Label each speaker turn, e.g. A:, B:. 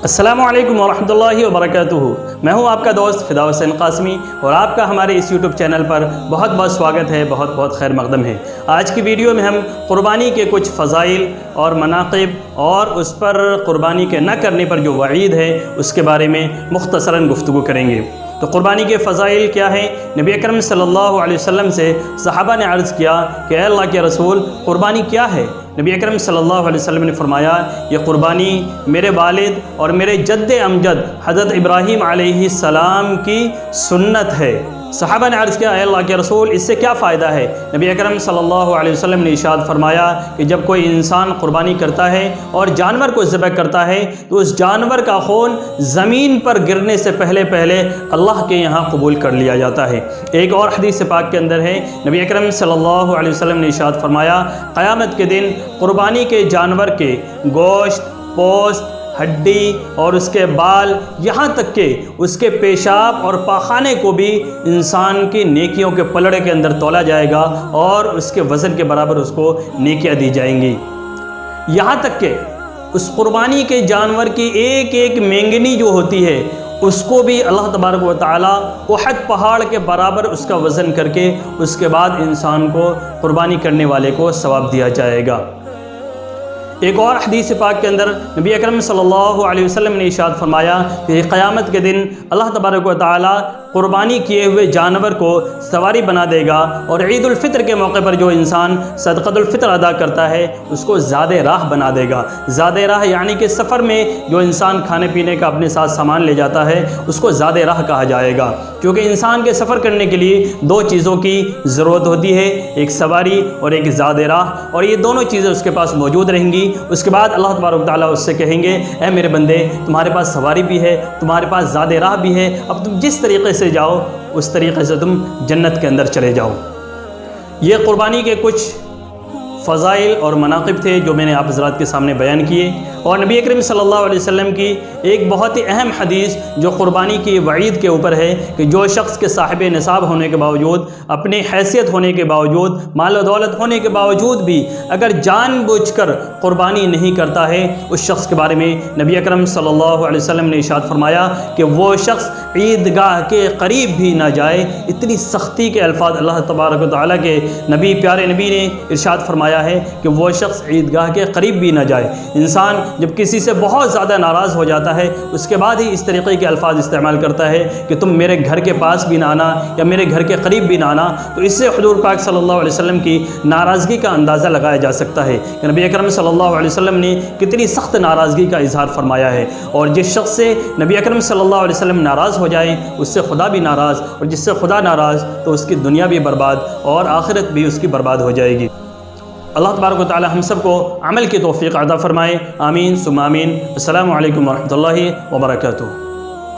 A: السلام علیکم ورحمۃ اللہ وبرکاتہ۔ میں ہوں آپ کا دوست فدا حسین قاسمی اور آپ کا ہمارے اس یوٹیوب چینل پر بہت بہت سواگت ہے، بہت بہت خیر مقدم ہے۔ آج کی ویڈیو میں ہم قربانی کے کچھ فضائل اور مناقب اور اس پر قربانی کے نہ کرنے پر جو وعید ہے اس کے بارے میں مختصراً گفتگو کریں گے۔ تو قربانی کے فضائل کیا ہیں؟ نبی اکرم صلی اللہ علیہ وسلم سے صحابہ نے عرض کیا کہ اے اللہ کے رسول، قربانی کیا ہے؟ نبی اکرم صلی اللہ علیہ وسلم نے فرمایا، یہ قربانی میرے والد اور میرے جد امجد حضرت ابراہیم علیہ السلام کی سنت ہے۔ صحابہ نے عرض کیا، اے اللہ کے رسول، اس سے کیا فائدہ ہے؟ نبی اکرم صلی اللہ علیہ وسلم نے ارشاد فرمایا کہ جب کوئی انسان قربانی کرتا ہے اور جانور کو ذبح کرتا ہے تو اس جانور کا خون زمین پر گرنے سے پہلے اللہ کے یہاں قبول کر لیا جاتا ہے۔ ایک اور حدیث پاک کے اندر ہے، نبی اکرم صلی اللہ علیہ وسلم نے ارشاد فرمایا، قیامت کے دن قربانی کے جانور کے گوشت، پوست، ہڈی اور اس کے بال، یہاں تک کہ اس کے پیشاب اور پاخانے کو بھی انسان کی نیکیوں کے پلڑے کے اندر تولا جائے گا اور اس کے وزن کے برابر اس کو نیکیاں دی جائیں گی۔ یہاں تک کہ اس قربانی کے جانور کی ایک ایک مینگنی جو ہوتی ہے اس کو بھی اللہ تبارک و تعالیٰ احد پہاڑ کے برابر اس کا وزن کر کے اس کے بعد انسان کو قربانی کرنے والے کو ثواب دیا جائے گا۔ ایک اور حدیث پاک کے اندر نبی اکرم صلی اللہ علیہ وسلم نے ارشاد فرمایا کہ قیامت کے دن اللہ تبارک و تعالیٰ قربانی کیے ہوئے جانور کو سواری بنا دے گا، اور عید الفطر کے موقع پر جو انسان صدقۃ الفطر ادا کرتا ہے اس کو زاد راہ بنا دے گا۔ زاد راہ یعنی کہ سفر میں جو انسان کھانے پینے کا اپنے ساتھ سامان لے جاتا ہے اس کو زاد راہ کہا جائے گا، کیونکہ انسان کے سفر کرنے کے لیے دو چیزوں کی ضرورت ہوتی ہے، ایک سواری اور ایک زاد راہ، اور یہ دونوں چیزیں اس کے پاس موجود رہیں گی۔ اس کے بعد اللہ تبارک و تعالیٰ اس سے کہیں گے، اے میرے بندے، تمہارے پاس سواری بھی ہے، تمہارے پاس زاد راہ بھی ہے، اب تم جس طریقے سے جاؤ اس طریقے سے تم جنت کے اندر چلے جاؤ۔ یہ قربانی کے کچھ فضائل اور مناقب تھے جو میں نے آپ حضرات کے سامنے بیان کیے، اور نبی اکرم صلی اللہ علیہ وسلم کی ایک بہت ہی اہم حدیث جو قربانی کی وعید کے اوپر ہے کہ جو شخص کے صاحب نصاب ہونے کے باوجود، اپنی حیثیت ہونے کے باوجود، مال و دولت ہونے کے باوجود بھی اگر جان بوجھ کر قربانی نہیں کرتا ہے، اس شخص کے بارے میں نبی اکرم صلی اللہ علیہ وسلم نے ارشاد فرمایا کہ وہ شخص عیدگاہ کے قریب بھی نہ جائے۔ اتنی سختی کے الفاظ اللہ تبارک و تعالیٰ کے نبی، پیارے نبی نے ارشاد فرمایا ہے کہ وہ شخص عیدگاہ کے قریب بھی نہ جائے۔ انسان جب کسی سے بہت زیادہ ناراض ہو جاتا ہے اس کے بعد ہی اس طریقے کے الفاظ استعمال کرتا ہے کہ تم میرے گھر کے پاس بھی نہ آنا یا میرے گھر کے قریب بھی نہ آنا، تو اس سے حضور پاک صلی اللہ علیہ وسلم کی ناراضگی کا اندازہ لگایا جا سکتا ہے کہ نبی اکرم صلی اللہ علیہ وسلم نے کتنی سخت ناراضگی کا اظہار فرمایا ہے۔ اور جس شخص سے نبی اکرم صلی اللہ علیہ وسلم ناراض ہو جائے اس سے خدا بھی ناراض، اور جس سے خدا ناراض تو اس کی دنیا بھی برباد اور آخرت بھی اس کی برباد ہو جائے گی۔ اللہ تبارک و تعالی ہم سب کو عمل کی توفیق عطا فرمائے، آمین ثم آمین۔ السلام علیکم ورحمۃ اللہ وبرکاتہ۔